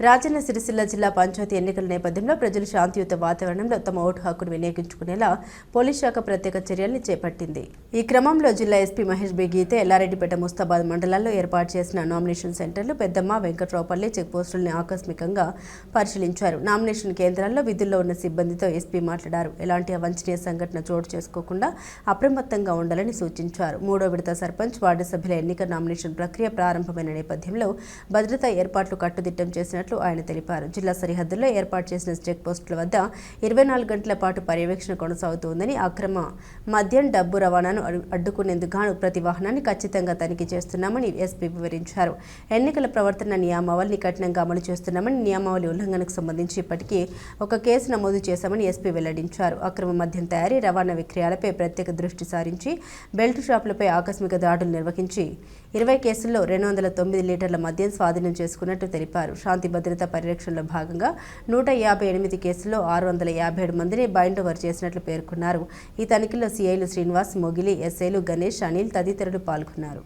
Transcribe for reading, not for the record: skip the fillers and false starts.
రాజన్న సిరిసిల్ల జిల్లా పంచాయతీ ఎన్నికల నేపథ్యంలో ప్రజలు శాంతియుత వాతావరణంలో తమ ఓటు హక్కును వినియోగించుకునేలా పోలీస్ శాఖ ప్రత్యేక చర్యల్ని చేపట్టింది. ఈ క్రమంలో జిల్లా ఎస్పీ మహేష్ బి గీతే, ఎల్లారెడ్డిపేట, ముస్తాబాద్ మండలాల్లో ఏర్పాటు చేసిన నామినేషన్ సెంటర్లు పెద్దమ్మ, వెంకట్రావుపల్లి చెక్పోస్టులను ఆకస్మికంగా పరిశీలించారు. నామినేషన్ కేంద్రాల్లో విధుల్లో ఉన్న సిబ్బందితో ఎస్పీ మాట్లాడారు. ఎలాంటి అవాంఛనీయ సంఘటన చోటు చేసుకోకుండా అప్రమత్తంగా ఉండాలని సూచించారు. 3వ విడత సర్పంచ్, వార్డు సభ్యుల ఎన్నిక నామినేషన్ ప్రక్రియ ప్రారంభమైన నేపథ్యంలో భద్రతా ఏర్పాట్లు కట్టుదిట్టం చేసినట్లు ఆయన తెలిపారు. జిల్లా సరిహద్దుల్లో ఏర్పాటు చేసిన చెక్ పోస్టుల వద్ద 24 గంటల పాటు పర్యవేక్షణ కొనసాగుతోందని, అక్రమ మద్యం, డబ్బు రవాణాను అడ్డుకునేందుకు గాను ప్రతి వాహనాన్ని ఖచ్చితంగా తనిఖీ చేస్తున్నామని ఎస్పీ వివరించారు. ఎన్నికల ప్రవర్తన నియమావళిని కఠినంగా అమలు చేస్తున్నామని, నియమావళి ఉల్లంఘనకు సంబంధించి ఇప్పటికీ ఒక కేసు నమోదు చేశామని ఎస్పీ వెల్లడించారు. అక్రమ మద్యం తయారీ, రవాణా, విక్రయాలపై ప్రత్యేక దృష్టి సారించి బెల్ట్ షాపులపై ఆకస్మిక దాడులు నిర్వహించి 20 కేసుల్లో 209 లీటర్ల మద్యం స్వాధీనం చేసుకున్నట్టు తెలిపారు. శాంతి భద్రతా పరిరక్షణలో భాగంగా 158 కేసుల్లో 657 మందిని బైండ్ ఓవర్ చేసినట్లు పేర్కొన్నారు. ఈ తనిఖీలో సీఐలు శ్రీనివాస్, మొగిలి, ఎస్ఐలు గణేష్, అనిల్ తదితరులు పాల్గొన్నారు.